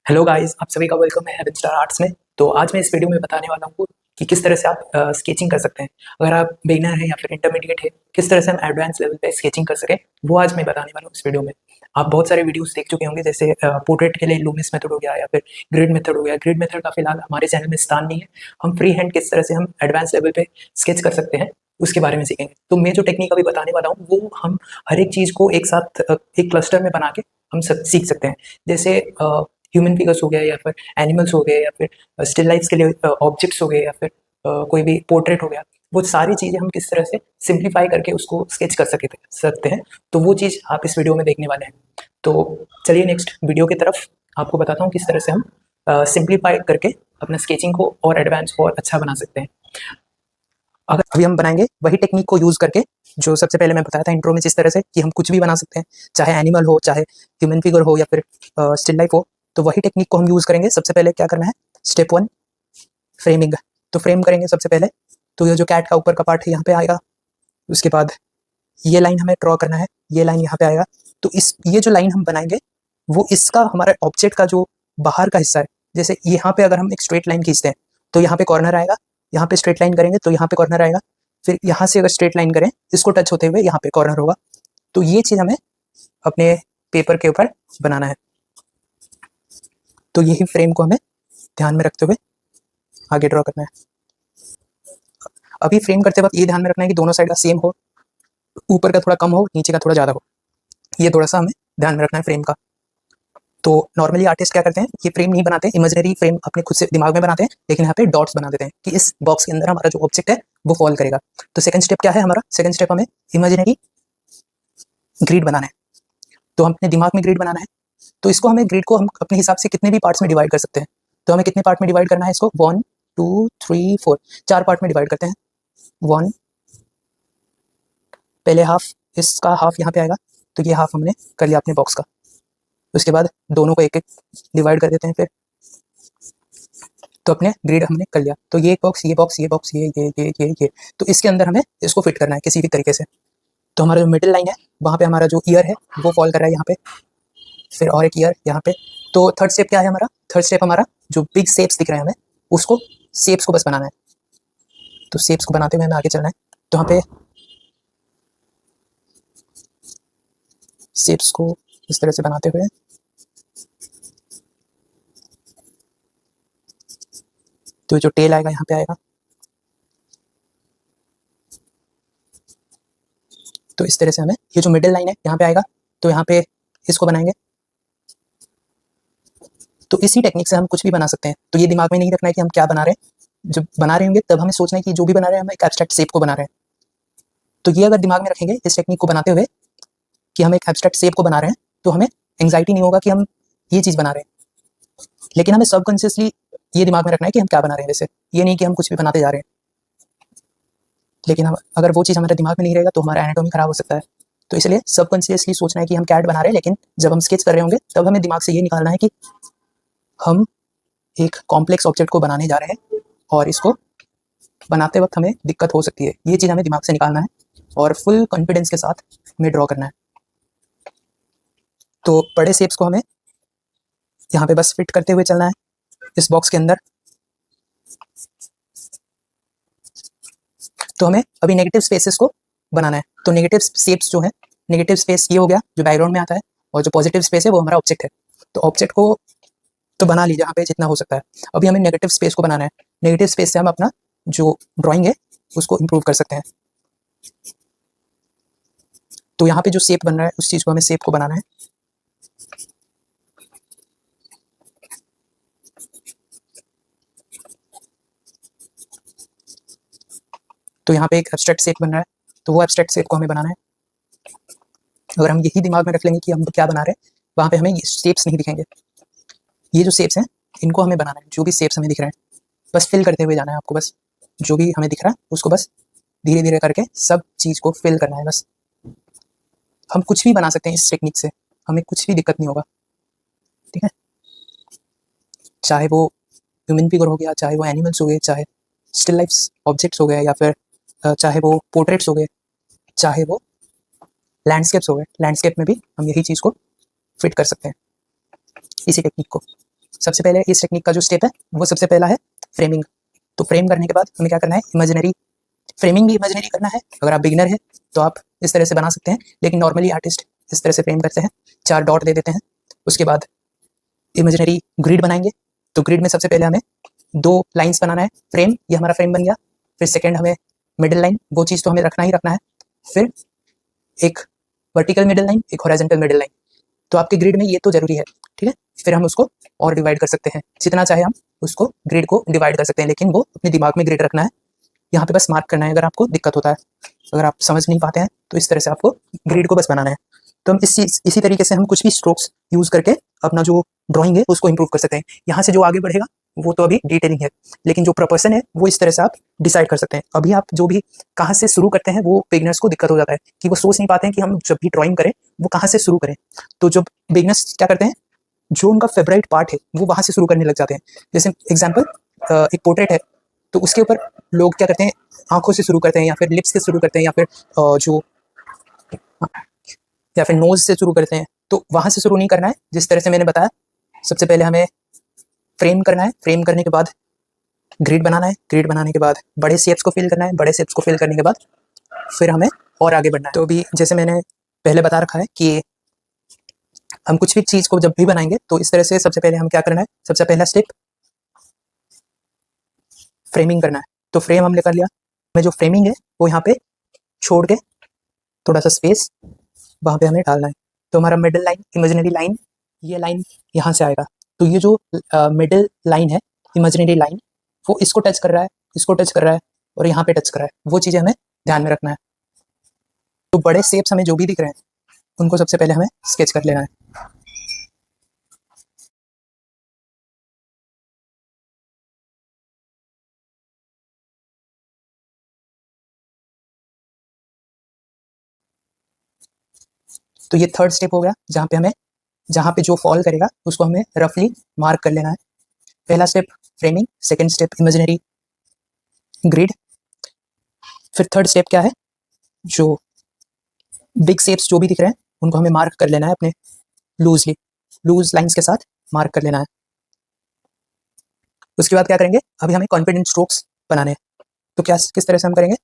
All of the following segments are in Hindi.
हेलो गाइस, आप सभी का वेलकम है हेवन स्टार आर्ट्स में। तो आज मैं इस वीडियो में बताने वाला हूँ कि किस तरह से आप स्केचिंग कर सकते हैं। अगर आप बिगिनर हैं या फिर इंटरमीडिएट है, किस तरह से हम एडवांस लेवल पे स्केचिंग कर सकें, वो आज मैं बताने वाला हूँ इस वीडियो में। आप बहुत सारे वीडियोस देख चुके होंगे, जैसे पोर्ट्रेट के लिए लूमिस मेथड हो गया या फिर ग्रिड मेथड हो गया। ग्रिड मेथड का फिलहाल हमारे चैनल में स्थान नहीं है। हम फ्री हैंड किस तरह से हम एडवांस लेवल पे स्केच कर सकते हैं उसके बारे में सीखेंगे। तो मैं जो टेक्निक अभी बताने वाला हूँ वो हम हर एक चीज़ को एक साथ एक क्लस्टर में बना के हम सीख सकते हैं। जैसे ह्यूमन फिगर्स हो गया या फिर एनिमल्स हो गए या फिर स्टिल लाइफ्स के लिए ऑब्जेक्ट्स हो गए या फिर कोई भी पोर्ट्रेट हो गया, वो सारी चीज़ें हम किस तरह से सिंप्लीफाई करके उसको स्केच कर सकते हैं। तो वो चीज़ आप इस वीडियो में देखने वाले हैं। तो चलिए नेक्स्ट वीडियो की तरफ आपको बताता हूँ किस तरह से हम सिंप्लीफाई करके अपना स्केचिंग को और एडवांस और अच्छा बना सकते हैं। अगर अभी हम बनाएंगे वही टेक्निक को यूज़ करके जो सबसे पहले मैं बताया था इंट्रो में, जिस तरह से कि हम कुछ भी बना सकते हैं, चाहे एनिमल हो, चाहे ह्यूमन फिगर हो या फिर स्टिल लाइफ हो। तो वही टेक्निक को हम यूज़ करेंगे। सबसे पहले क्या करना है, स्टेप 1 फ्रेमिंग। तो फ्रेम करेंगे सबसे पहले। तो ये जो कैट का ऊपर का पार्ट है यहाँ पे आएगा। उसके बाद ये लाइन हमें ड्रॉ करना है, ये लाइन यहाँ पे आएगा। तो ये जो लाइन हम बनाएंगे वो इसका हमारे ऑब्जेक्ट का जो बाहर का हिस्सा है। जैसे यहाँ पे अगर हम एक स्ट्रेट लाइन खींचते हैं तो यहाँ पे कॉर्नर आएगा, यहाँ पे स्ट्रेट लाइन करेंगे तो यहाँ पे कॉर्नर आएगा, फिर यहाँ से अगर स्ट्रेट लाइन करें इसको टच होते हुए यहाँ पे कॉर्नर होगा। तो ये चीज़ हमें अपने पेपर के ऊपर बनाना है। तो यही फ्रेम को हमें ध्यान में रखते हुए आगे ड्रॉ करना है। अभी फ्रेम करते वक्त ये ध्यान में रखना है कि दोनों साइड का सेम हो, ऊपर का थोड़ा कम हो, नीचे का थोड़ा ज़्यादा हो। ये थोड़ा सा हमें ध्यान में रखना है फ्रेम का। तो नॉर्मली आर्टिस्ट क्या करते हैं, ये फ्रेम नहीं बनाते, इमेजिनरी फ्रेम अपने खुद से दिमाग में बनाते हैं, लेकिन यहाँ पे डॉट्स बना देते हैं कि इस बॉक्स के अंदर हमारा जो ऑब्जेक्ट है वो फॉल करेगा। तो सेकंड स्टेप क्या है हमारा, सेकंड स्टेप हमें इमेजिनरी ग्रिड बनाना है। तो हम अपने दिमाग में ग्रिड बनाना है। तो इसको हमें ग्रिड को हम अपने हिसाब से कितने भी पार्ट्स में डिवाइड कर सकते हैं। तो हमें कितने पार्ट में डिवाइड करना है इसको, 1 2 3 4, 4 पार्ट में डिवाइड करते हैं। 1, पहले हाफ, इसका हाफ यहाँ पे आएगा, तो ये हाफ हमने कर लिया अपने बॉक्स का। उसके बाद दोनों को एक एक डिवाइड कर देते हैं फिर। तो अपने ग्रिड हमने कर लिया। तो ये बॉक्स, ये बॉक्स, ये बॉक्स, ये। तो इसके अंदर हमें इसको फिट करना है किसी भी तरीके से। तो हमारा जो मिडिल लाइन है वहाँ पे हमारा जो ईयर है वो फॉल कर रहा है यहाँ पे, फिर और एक ईयर यहाँ पे। तो थर्ड स्टेप क्या है हमारा, थर्ड स्टेप हमारा जो बिग शेप्स दिख रहे हैं हमें, उसको शेप्स को बस बनाना है। तो शेप्स को बनाते हुए हमें आगे चलना है। तो यहाँ पे शेप्स को इस तरह से बनाते हुए तो जो टेल आएगा यहाँ पे आएगा। तो इस तरह से हमें ये जो मिडिल लाइन है यहाँ पे आएगा, तो यहाँ पे इसको बनाएंगे। तो इसी टेक्निक से हम कुछ भी बना सकते हैं। तो ये दिमाग में नहीं रखना है कि हम क्या बना रहे हैं। जब बना रहे होंगे तब हमें सोचना है कि जो भी बना रहे हैं हम एक एब्स्ट्रैक्ट शेप को बना रहे हैं। तो ये अगर दिमाग में रखेंगे इस टेक्निक को बनाते हुए कि हम एक एब्स्ट्रैक्ट शेप को बना रहे हैं, तो हमें एंग्जाइटी नहीं होगा कि हम ये चीज़ बना रहे हैं। लेकिन हमें सबकॉन्शियसली ये दिमाग में रखना है कि हम क्या बना रहे हैं। वैसे ये नहीं कि हम कुछ भी बनाते जा रहे हैं, लेकिन हम अगर वो चीज़ हमारे दिमाग में नहीं रहेगा तो हमारा एनाटॉमी खराब हो सकता है। तो इसलिए सबकॉन्शियसली सोचना है कि हम कैट बना रहे हैं, लेकिन जब हम स्केच कर रहे होंगे तब हमें दिमाग से ये निकालना है कि हम एक कॉम्प्लेक्स ऑब्जेक्ट को बनाने जा रहे हैं और इसको बनाते वक्त हमें दिक्कत हो सकती है। ये चीज़ हमें दिमाग से निकालना है और फुल कॉन्फिडेंस के साथ हमें ड्रॉ करना है। तो बड़े शेप्स को हमें यहाँ पे बस फिट करते हुए चलना है इस बॉक्स के अंदर। तो हमें अभी नेगेटिव स्पेसेस को बनाना है। तो नेगेटिव शेप्स जो है, नेगेटिव स्पेस ये हो गया जो बैकग्राउंड में आता है, और जो पॉजिटिव स्पेस है वो हमारा ऑब्जेक्ट है। तो ऑब्जेक्ट को तो बना लीजिए यहाँ पे जितना हो सकता है। अभी हमें नेगेटिव स्पेस को बनाना है। नेगेटिव स्पेस से हम अपना जो ड्राइंग है उसको इम्प्रूव कर सकते हैं। तो यहाँ पे जो शेप बन रहा है उस चीज़ को हमें शेप को बनाना है। तो यहाँ पे एक एब्स्ट्रैक्ट शेप बन रहा है, तो वो एब्स्ट्रैक्ट शेप को हमें बनाना है। अगर हम यही दिमाग में रख लेंगे कि हम क्या बना रहे हैं, वहाँ पे हमें ये शेप्स नहीं दिखेंगे। ये जो शेप्स हैं इनको हमें बनाना है। जो भी शेप्स हमें दिख रहे हैं बस फिल करते हुए जाना है आपको। बस जो भी हमें दिख रहा है उसको बस धीरे धीरे करके सब चीज़ को फिल करना है बस। हम कुछ भी बना सकते हैं इस टेक्निक से, हमें कुछ भी दिक्कत नहीं होगा, ठीक है। चाहे वो ह्यूमन फिगर हो गया, चाहे वो एनिमल्स हो गए, चाहे स्टिल लाइफ्स ऑब्जेक्ट्स हो गए, या फिर चाहे वो पोर्ट्रेट्स हो गए, चाहे वो लैंडस्केप्स हो गए। लैंडस्केप में भी हम यही चीज़ को फिट कर सकते हैं, इसी टेक्निक को। सबसे पहले इस टेक्निक का जो स्टेप है वो सबसे पहला है फ्रेमिंग। तो फ्रेम करने के बाद हमें क्या करना है, इमेजिनरी फ्रेमिंग भी इमेजिनरी करना है। अगर आप बिगिनर हैं तो आप इस तरह से बना सकते हैं, लेकिन नॉर्मली आर्टिस्ट इस तरह से फ्रेम करते हैं, 4 डॉट दे देते हैं। उसके बाद इमेजिनरी ग्रिड बनाएंगे। तो ग्रिड में सबसे पहले हमें 2 लाइंस बनाना है। फ्रेम, ये हमारा फ्रेम बन गया। फिर सेकेंड हमें मिडिल लाइन, वो चीज़ तो हमें रखना ही रखना है। फिर एक वर्टिकल मिडिल लाइन, एक हॉरिजॉन्टल मिडिल लाइन। तो आपके ग्रिड में ये तो जरूरी है, ठीक है। फिर हम उसको और डिवाइड कर सकते हैं, जितना चाहे हम उसको ग्रिड को डिवाइड कर सकते हैं, लेकिन वो अपने दिमाग में ग्रिड रखना है। यहाँ पे बस मार्क करना है अगर आपको दिक्कत होता है। अगर आप समझ नहीं पाते हैं तो इस तरह से आपको ग्रिड को बस बनाना है। तो हम इसी तरीके से हम कुछ भी स्ट्रोक्स यूज करके अपना जो ड्राइंग है उसको इंप्रूव कर सकते हैं। यहाँ से जो आगे बढ़ेगा वो तो अभी डिटेलिंग है, लेकिन जो प्रोपोर्शन है वो इस तरह से आप डिसाइड कर सकते हैं। अभी आप जो भी कहाँ से शुरू करते हैं वो बिगिनर्स को दिक्कत हो जाता है कि वो सोच नहीं पाते हैं कि हम जब भी ड्राइंग करें वो कहाँ से शुरू करें। तो जब बिगिनर्स क्या करते हैं, जो उनका फेवरेट पार्ट है वो वहाँ से शुरू करने लग जाते हैं। जैसे एग्जाम्पल, एक पोर्ट्रेट है तो उसके ऊपर लोग क्या करते हैं, आंखों से शुरू करते हैं, या फिर लिप्स से शुरू करते हैं, या फिर नोज से शुरू करते हैं। तो वहाँ से शुरू नहीं करना है। जिस तरह से मैंने बताया, सबसे पहले हमें फ्रेम करना है। फ्रेम करने के बाद ग्रिड बनाना है। ग्रिड बनाने के बाद बड़े शेप्स को फिल करना है। बड़े शेप्स को फिल करने के बाद फिर हमें और आगे बढ़ना है। तो अभी जैसे मैंने पहले बता रखा है कि हम कुछ भी चीज़ को जब भी बनाएंगे तो इस तरह से सबसे पहले हम क्या करना है, सबसे पहला स्टेप फ्रेमिंग करना है। तो फ्रेम हमने कर लिया। हमें जो फ्रेमिंग है वो यहाँ पे छोड़ के थोड़ा सा स्पेस वहाँ पे हमें डालना है। तो हमारा मिडिल लाइन, इमेजिनरी लाइन, ये लाइन यहाँ से आएगा। तो ये जो मिडिल लाइन है, इमेजिनरी लाइन, वो इसको टच कर रहा है, इसको टच कर रहा है और यहाँ पे टच कर रहा है। वो चीज़ें हमें ध्यान में रखना है। तो बड़े शेप्स हमें जो भी दिख रहे हैं उनको सबसे पहले हमें स्केच कर लेना है। तो ये थर्ड स्टेप हो गया, जहाँ पे जो फॉल करेगा उसको हमें रफली मार्क कर लेना है। पहला step framing, second step imaginary grid, फिर थर्ड स्टेप क्या है, जो बिग शेप्स जो भी दिख रहे हैं उनको हमें मार्क कर लेना है अपने लूज लाइंस के साथ मार्क कर लेना है। उसके बाद क्या करेंगे, अभी हमें कॉन्फिडेंट स्ट्रोक्स बनाने हैं। तो क्या किस तरह से हम करेंगे,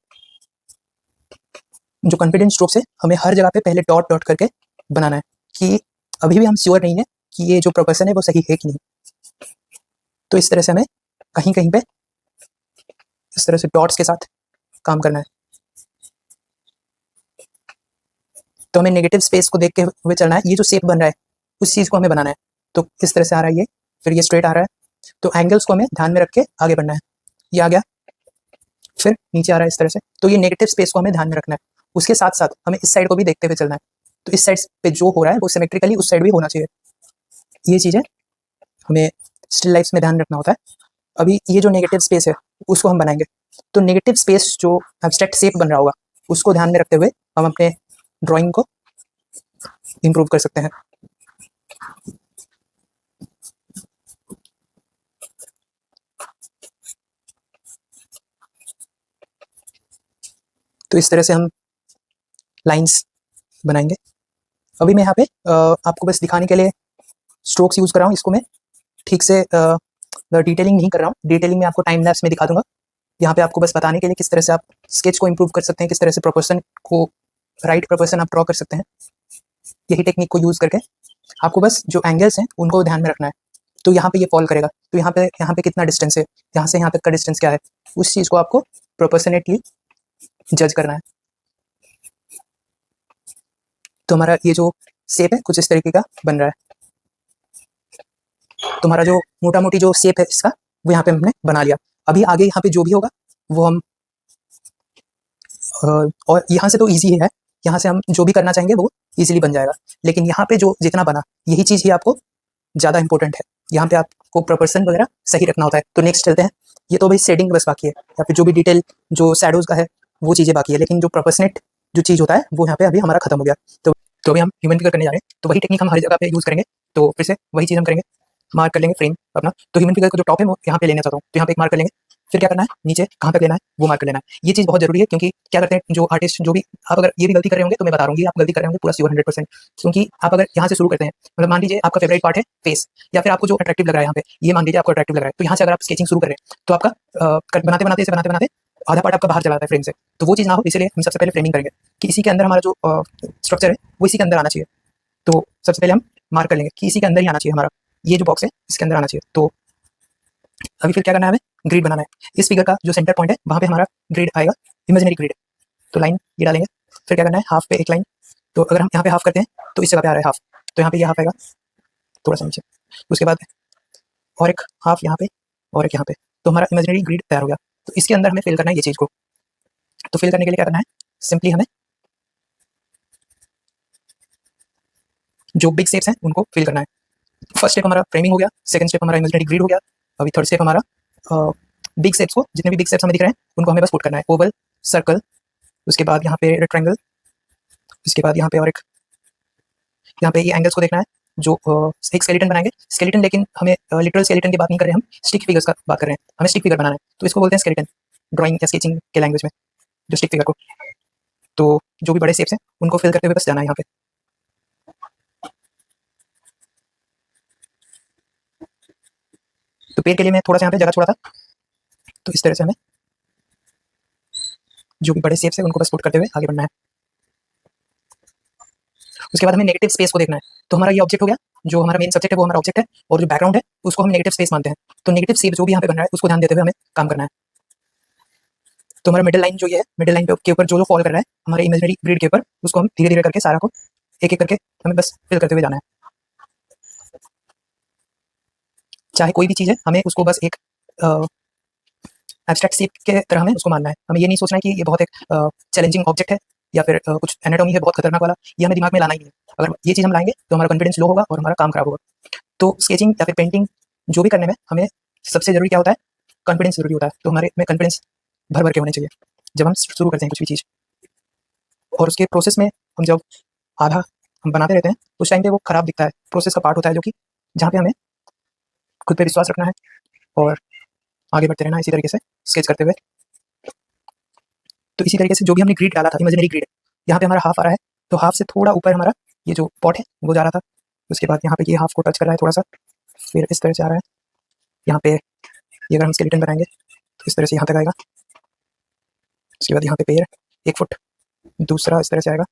जो कॉन्फिडेंट स्ट्रोक्स है हमें हर जगह पे पहले डॉट डॉट करके बनाना है कि अभी भी हम श्योर नहीं है कि ये जो प्रोपोर्शन है वो सही है कि नहीं। तो इस तरह से हमें कहीं कहीं पे इस तरह से डॉट्स के साथ काम करना है। तो हमें नेगेटिव स्पेस को देखते हुए चलना है। ये जो शेप बन रहा है उस चीज़ को हमें बनाना है। तो इस तरह से आ रहा है ये, फिर ये स्ट्रेट आ रहा है। तो एंगल्स को हमें ध्यान में रख के आगे बढ़ना है। ये आ गया, फिर नीचे आ रहा है इस तरह से। तो ये नेगेटिव स्पेस को हमें ध्यान में रखना है। उसके साथ साथ हमें इस साइड को भी देखते हुए चलना है। तो इस साइड पे जो हो रहा है वो सिमेट्रिकली उस साइड भी होना चाहिए। ये चीज़ें हमें स्टिल लाइफ्स में ध्यान रखना होता है। अभी ये जो नेगेटिव स्पेस है उसको हम बनाएंगे। तो नेगेटिव स्पेस जो एब्स्ट्रैक्ट शेप बन रहा होगा उसको ध्यान में रखते हुए हम अपने ड्राइंग को इम्प्रूव कर सकते हैं। तो इस तरह से हम लाइंस बनाएंगे। अभी मैं यहाँ पे आपको बस दिखाने के लिए स्ट्रोक्स यूज़ कर रहा हूँ। इसको मैं ठीक से डिटेलिंग नहीं कर रहा हूँ। डिटेलिंग में आपको टाइम लैप्स में दिखा दूंगा। यहाँ पे आपको बस बताने के लिए किस तरह से आप स्केच को इम्प्रूव कर सकते हैं, किस तरह से प्रोपोर्शन को राइट प्रोपोर्शन आप ड्रॉ कर सकते हैं। यही टेक्निक को यूज़ करके आपको बस जो एंगल्स हैं उनको ध्यान में रखना है। तो यहाँ पे ये फॉल करेगा, तो यहाँ पे कितना डिस्टेंस है, यहाँ से यहाँ तक का डिस्टेंस क्या है, उस चीज़ को आपको प्रोपोर्शनेटली जज करना है। तो हमारा ये जो शेप है कुछ इस तरीके का बन रहा है। तो हमारा जो मोटा मोटी जो शेप है इसका वो यहाँ पे हमने बना लिया। अभी आगे यहाँ पे जो भी होगा वो हम और यहाँ से तो ईजी है, यहाँ से हम जो भी करना चाहेंगे वो ईजिली बन जाएगा। लेकिन यहाँ पे जो जितना बना यही चीज़ ही आपको ज़्यादा इंपॉर्टेंट है। यहाँ पे आपको प्रोपोर्शन वगैरह सही रखना होता है। तो नेक्स्ट चलते हैं। ये तो भाई शेडिंग बस बाकी है, या फिर जो भी डिटेल जो शैडोज़ का है वो चीज़ें बाकी है, लेकिन जो प्रोपोर्शनेट जो चीज़ होता है वो यहाँ पे अभी हमारा खत्म हो गया। तो अभी हम ह्यूमन फिगर करने जा रहे हैं। तो वही टेक्निक हम हर जगह पे यूज़ करेंगे। तो फिर से वही चीज़ हम करेंगे, मार्क कर लेंगे फ्रेम अपना। तो ह्यूमन फिगर का जो टॉप है वो यहाँ पे लेना चाहता हूँ, तो यहाँ पे एक मार्क कर लेंगे। फिर क्या करना है, नीचे कहाँ तक लेना है वो मार्क कर लेना है। ये चीज़ बहुत जरूरी है, क्योंकि क्या करते हैं जो आर्टिस्ट, जो भी आप अगर ये भी गलती कर रहे होंगे तो मैं बता रहा हूँ, आप गलती कर रहे होंगे पूरा श्योर 100%। क्योंकि आप अगर यहाँ से शुरू करते हैं, मतलब मान लीजिए आपका फेवरेट पार्ट है फेस, या फिर आपको जो अट्रैक्टिव लग रहा है यहाँ पे, ये मान लीजिए आपको अट्रैक्टिव लग रहा है, तो यहाँ से अगर आप स्केचिंग शुरू कर रहे हैं तो आपका बनाते बनाते इसे बनाते बनाते आधा पार्ट आपका बाहर चला जाता है फ्रेम से। तो वो चीज़ ना हो, इसलिए हम सबसे पहले फ्रेमिंग करेंगे कि इसी के अंदर हमारा जो स्ट्रक्चर है वो इसी के अंदर आना चाहिए। तो सबसे पहले हम मार्क कर लेंगे कि इसी के अंदर ही आना चाहिए हमारा, ये जो बॉक्स है इसके अंदर आना चाहिए। तो अभी फिर क्या करना है, हमें ग्रिड बनाना है। इस फिगर का जो सेंटर पॉइंट है वहाँ पे हमारा ग्रिड आएगा, इमेजिनरी ग्रिड। तो लाइन ये डालेंगे, फिर क्या करना है, हाफ पे एक लाइन। तो अगर हम यहाँ पे हाफ करते हैं तो इस जगह पे आ रहा है हाफ, तो यहाँ पे ये हाफ आएगा थोड़ा सा नीचे। उसके बाद और एक हाफ यहाँ पे और एक यहाँ पे, तो हमारा इमेजिनरी ग्रिड तैयार हो गया। तो इसके अंदर हमें फिल करना है ये चीज़ को। तो फिल करने के लिए क्या करना है, सिंपली हमें जो बिग शेप्स हैं उनको फिल करना है। फर्स्ट स्टेप हमारा फ्रेमिंग हो गया, सेकंड स्टेप हमारा इमेजिनरी ग्रिड हो गया, अभी थर्ड स्टेप हमारा बिग शेप्स को, जितने भी बिग शेप्स हमें दिख रहे हैं उनको हमें बस पुट करना है। ओवल, सर्कल, उसके बाद यहाँ पे रेक्टेंगल, उसके बाद यहाँ पे और एक, यहाँ पे ये एंगल्स को देखना है। जो एक स्केलेटन बनाएंगे, स्केलेटन, लेकिन हमें लिटरल स्केलेटन की बात नहीं कर रहे हैं, हम स्टिक फिगर्स का बात कर रहे हैं। हमें स्टिक फिगर बनाना है, तो इसको बोलते हैं स्केलेटन, ड्राइंग या स्केचिंग के लैंग्वेज में, जो स्टिक फिगर को। तो जो भी बड़े शेप्स हैं उनको फिल करते हुए बस जाना है यहाँ पे। तो पेड़ के लिए मैं थोड़ा सा यहाँ पे जगह छोड़ा था, तो इस तरह से हमें जो भी बड़े शेप्स है उनको बस पुट करते हुए आगे बढ़ना है। उसके बाद हमें नेगेटिव स्पेस को देखना है। तो हमारा ये ऑब्जेक्ट हो गया, जो हमारा मेन सब्जेक्ट है वो हमारा ऑब्जेक्ट है, और जो बैकग्राउंड है उसको हम नेगेटिव स्पेस मानते हैं। तो नेगेटिव शेप जो भी यहाँ पे बन रहा है उसको ध्यान देते हुए हमें काम करना है। तो हमारा मिडिल लाइन जो ये है, मिडिल लाइन के ऊपर जो जो फॉल कर रहा है हमारे इमेजिनरी ग्रिड के ऊपर, उसको हम धीरे धीरे करके सारा को एक एक करके हमें बस फिल करते हुए जाना है। चाहे कोई भी चीज़ है, हमें उसको बस एक एब्स्ट्रैक्ट शेप के तरह हमें उसको मानना है। हमें ये नहीं सोचना है कि ये बहुत एक चैलेंजिंग ऑब्जेक्ट है, या फिर कुछ एनाटॉमी है बहुत खतरनाक वाला, ये हमें दिमाग में लाना ही है। अगर ये चीज़ हम लाएंगे तो हमारा कॉन्फिडेंस लो होगा और हमारा काम खराब होगा। तो स्केचिंग या फिर पेंटिंग जो भी करने में हमें सबसे जरूरी क्या होता है, कॉन्फिडेंस जरूरी होता है। तो हमारे में कॉन्फिडेंस भर भर के होने चाहिए जब हम शुरू करते हैं कुछ भी चीज़। और उसके प्रोसेस में हम जब आधा हम बनाते रहते हैं उस टाइम पे वो खराब दिखता है, प्रोसेस का पार्ट होता है, जो कि जहाँ पे हमें खुद पे विश्वास रखना है और आगे बढ़ते रहना इसी तरीके से स्केच करते हुए। तो इसी तरीके से जो भी हमने ग्रिड डाला था, इमेजिनरी ग्रिड, यहाँ पे हमारा हाफ आ रहा है, तो हाफ से थोड़ा ऊपर हमारा ये जो पॉट है वो जा रहा था। उसके बाद यहाँ पे ये हाफ को टच कर रहा है थोड़ा सा, फिर इस तरह से आ रहा है। यहाँ पे ये अगर हम स्केलेटन बनाएंगे तो इस तरह से यहाँ तक आएगा। उसके बाद यहाँ पे पैर 1 फुट, दूसरा इस तरह से आएगा।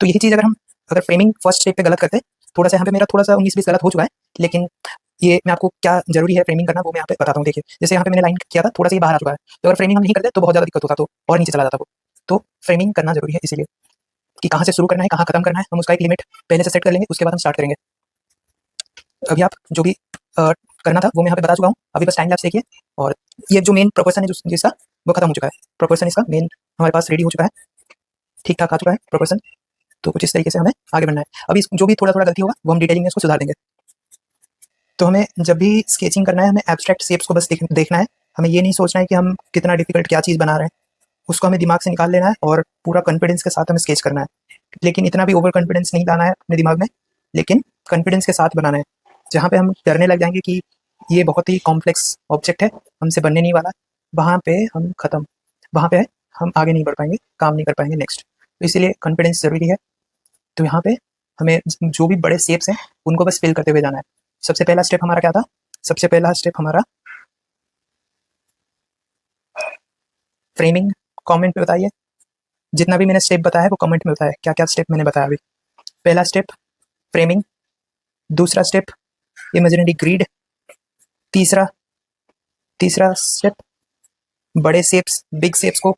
तो यही चीज़ अगर फ्रेमिंग फर्स्ट स्टेप पे गलत करते, थोड़ा सा यहाँ पे मेरा थोड़ा सा 19-20 गलत हो चुका है, लेकिन ये मैं आपको क्या जरूरी है फ्रेमिंग करना वो मैं यहाँ पे बताता हूँ। देखिए जैसे यहाँ पे मैंने लाइन किया था, थोड़ा सा ये बाहर आ चुका है, तो अगर फ्रेमिंग हम नहीं करते तो बहुत ज़्यादा दिक्कत होता, तो और नीचे चला जाता वो। तो फ्रेमिंग करना जरूरी है, इसीलिए कि कहाँ से शुरू करना है कहाँ खत्म करना है, हम उसका एक लिमिट पहले से सेट कर लेंगे, उसके बाद हम स्टार्ट करेंगे। अभी आप जो भी करना था वो मैं यहाँ पे बता चुका हूँ, अभी बस टाइम लैप्स देखिए। और ये जो मेन प्रोपोर्शन है जिसका वो खत्म हो चुका है, प्रोपोर्शन इसका मेन हमारे पास रेडी हो चुका है, ठीक ठाक आ चुका है प्रोपोर्शन। तो कुछ इस तरीके से हमें आगे बढ़ना है। अभी जो भी थोड़ा थोड़ा गलती होगा वो हम डिटेलिंग में इसको सुधार देंगे। तो हमें जब भी स्केचिंग करना है हमें एब्स्ट्रैक्ट शेप्स को बस देखना है, हमें ये नहीं सोचना है कि हम कितना डिफिकल्ट क्या चीज़ बना रहे हैं, उसको हमें दिमाग से निकाल लेना है और पूरा कॉन्फिडेंस के साथ हमें स्केच करना है। लेकिन इतना भी ओवर कॉन्फिडेंस नहीं लाना है अपने दिमाग में, लेकिन कॉन्फिडेंस के साथ बनाना है। जहाँ पे हम डरने लग जाएंगे कि ये बहुत ही कॉम्प्लेक्स ऑब्जेक्ट है, हमसे बनने नहीं वाला, वहाँ पे हम खत्म, वहाँ पे हम आगे नहीं बढ़ पाएंगे, काम नहीं कर पाएंगे नेक्स्ट। तो इसीलिए कॉन्फिडेंस ज़रूरी है। तो यहाँ पे हमें जो भी बड़े शेप्स हैं उनको बस फिल करते हुए जाना है। सबसे पहला स्टेप हमारा क्या था, सबसे पहला स्टेप हमारा फ्रेमिंग। कमेंट में बताइए, जितना भी मैंने स्टेप बताया है वो कमेंट में बताया क्या क्या स्टेप मैंने बताया अभी। पहला स्टेप फ्रेमिंग, दूसरा स्टेप इमेजिनरी ग्रिड, तीसरा तीसरा स्टेप बड़े शेप्स बिग शेप्स को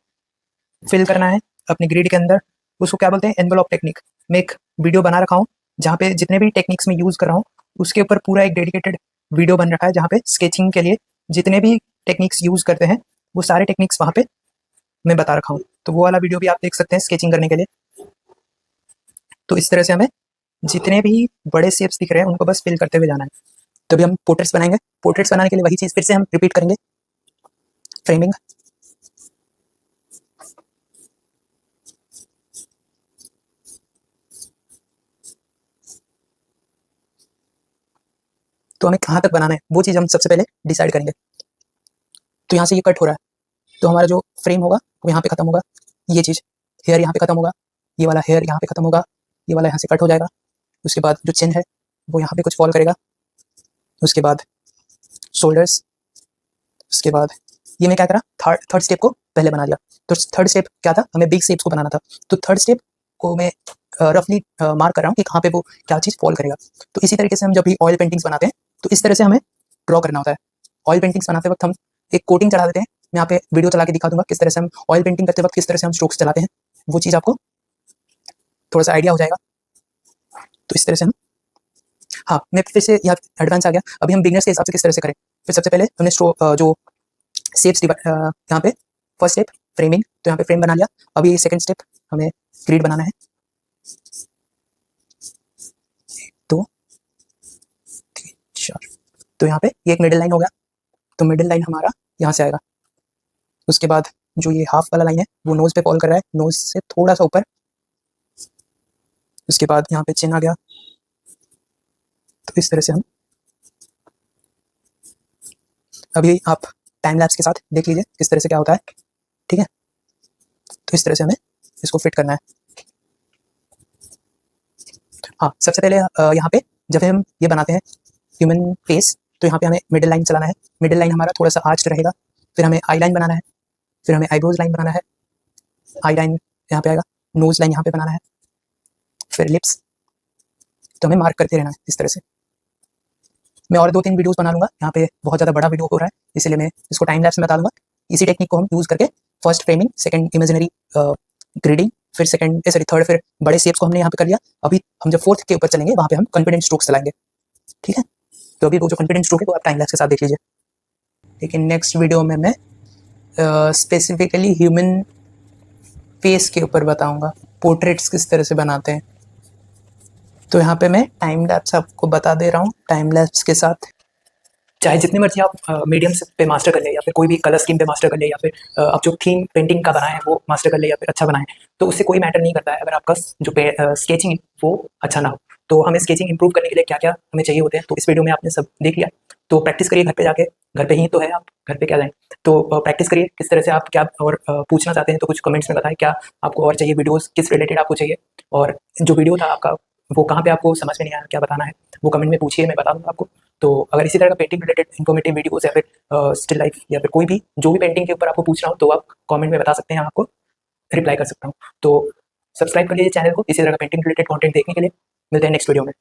फिल करना है अपने ग्रिड के अंदर, उसको क्या बोलते हैं, एनवेलप टेक्निक। मैं एक वीडियो बना रखा हूँ जहाँ पे जितने भी टेक्निक्स में यूज़ कर रहा हूँ उसके ऊपर पूरा एक डेडिकेटेड वीडियो बन रखा है, जहाँ पे स्केचिंग के लिए जितने भी टेक्निक्स यूज़ करते हैं वो सारे टेक्निक्स वहाँ पे मैं बता रखा हूँ। तो वो वाला वीडियो भी आप देख सकते हैं स्केचिंग करने के लिए। तो इस तरह से हमें जितने भी बड़े शेप्स दिख रहे हैं उनको बस फिल करते हुए जाना है। तो अभी हम पोर्ट्रेट्स बनाएंगे, पोर्ट्रेट्स बनाने के लिए वही चीज़ फिर से हम रिपीट करेंगे, फ्रेमिंग, तो हमें कहाँ तक बनाना है वो चीज़ हम सबसे पहले डिसाइड करेंगे। तो यहाँ से ये कट हो रहा है, तो हमारा जो फ्रेम होगा वो यहाँ पे खत्म होगा, ये चीज़ हेयर यहाँ पे खत्म होगा, ये वाला हेयर यहाँ पे खत्म होगा, ये वाला यहाँ से कट हो जाएगा। उसके बाद जो चिन है वो यहाँ पे कुछ फॉल करेगा, उसके बाद शोल्डर्स, उसके बाद ये मैं क्या करा, थर्ड स्टेप को पहले बना लिया। तो थर्ड स्टेप क्या था, हमें बिग शेप्स को बनाना था, तो थर्ड स्टेप को मैं रफली मार्क कर रहा हूँ कि कहाँ पे वो क्या चीज़ फॉल करेगा। तो इसी तरीके से हम जब भी ऑयल पेंटिंग्स बनाते हैं तो इस तरह से हमें ड्रॉ करना होता है। ऑयल पेंटिंग्स बनाते वक्त हम एक कोटिंग चढ़ा देते हैं, मैं यहाँ पे वीडियो चला के दिखा दूंगा किस तरह से हम ऑयल पेंटिंग करते वक्त किस तरह से हम स्ट्रोक्स चलाते हैं, वो चीज़ आपको थोड़ा सा आइडिया हो जाएगा। तो इस तरह से हम, हाँ मैं फिर से यहाँ एडवांस आ गया, अभी हम बिगनर्स के हिसाब से किस तरह से करें। फिर सबसे पहले हमने जो शेप्स यहाँ पे फर्स्ट स्टेप फ्रेमिंग, तो यहाँ पे फ्रेम बना लिया। अभी सेकंड स्टेप हमें ग्रिड बनाना है, 1 2 3 4, तो यहाँ पे ये एक मिडिल लाइन हो गया, तो मिडिल लाइन हमारा यहाँ से आएगा। उसके बाद जो ये हाफ वाला लाइन है वो नोज पे फॉल कर रहा है, नोज से थोड़ा सा ऊपर। उसके बाद यहाँ पे चिन आ गया, तो इस तरह से हम, अभी आप टाइम लैप्स के साथ देख लीजिए किस तरह से क्या होता है, ठीक है। तो इस तरह से हमें इसको फिट करना है। हाँ सबसे पहले यहाँ पे जब हम ये बनाते हैं ह्यूमन फेस, तो यहाँ पे हमें मिडिल लाइन चलाना है, मिडिल लाइन हमारा थोड़ा सा आर्च रहेगा। फिर हमें आई लाइन बनाना है, फिर हमें आईब्रोज लाइन बनाना है, आई लाइन यहाँ पे आएगा, नोज लाइन यहाँ पे बनाना है, फिर लिप्स। तो हमें मार्क करते रहना है इस तरह से। मैं और 2-3 वीडियोस बना लूँगा, यहाँ पे बहुत ज़्यादा बड़ा वीडियो हो रहा है इसलिए मैं इसको टाइम लैप्स में बता दूँगा। इसी टेक्निक को हम यूज़ करके फर्स्ट फ्रेमिंग, सेकंड इमेजिनरी ग्रिडिंग, फिर सेकंड सॉरी थर्ड, फिर बड़े शेप्स को हमने यहाँ पे कर लिया। अभी हम जब फोर्थ के ऊपर चलेंगे वहाँ पे हम कॉन्फिडेंट स्ट्रोक्स चलाएंगे, ठीक है। तो अभी वो जो कॉन्फिडेंट स्ट्रोक है वो आप टाइम लैप्स के साथ देख लीजिए। लेकिन नेक्स्ट वीडियो में मैं स्पेसिफिकली ह्यूमन फेस के ऊपर बताऊँगा, पोर्ट्रेट्स किस तरह से बनाते हैं। तो यहाँ पे मैं टाइम लैप्स आपको बता दे रहा हूँ, टाइम लैप्स के साथ चाहे जितनी मर्जी आप मीडियम पे मास्टर कर ले, या फिर कोई भी कलर स्कीम पे मास्टर कर ले, या फिर आप जो थीम पेंटिंग का बनाए वो मास्टर कर ले, या फिर अच्छा बनाए, तो उससे कोई मैटर नहीं करता है अगर आपका जो स्केचिंग वो अच्छा ना हो। तो हमें स्केचिंग इंप्रूव करने के लिए क्या क्या हमें चाहिए होते हैं, तो इस वीडियो में आपने सब देख लिया। तो प्रैक्टिस करिए घर पे जाके, घर पे ही तो है आप, घर पे क्या जाएँ। तो प्रैक्टिस करिए किस तरह से आप क्या और पूछना चाहते हैं तो कुछ कमेंट्स में बताएं, क्या आपको और चाहिए वीडियोज़, किस रिलेटेड आपको चाहिए, और जो वीडियो था आपका वो कहाँ पे आपको समझ में नहीं आया, क्या बताना है, वो कमेंट में पूछिए, मैं बता दूँगा आपको। तो अगर इसी तरह का पेंटिंग रिलेटेड इन्फॉर्मेटिव वीडियोस या फिर स्टिल लाइफ या फिर कोई भी जो भी पेंटिंग के ऊपर आपको पूछना हो तो आप कमेंट में बता सकते हैं, आपको रिप्लाई कर सकता हूँ। तो सब्सक्राइब कर लीजिए चैनल को इसी तरह का पेंटिंग रिलेटेड कंटेंट देखने के लिए। मिलते हैं नेक्स्ट वीडियो में।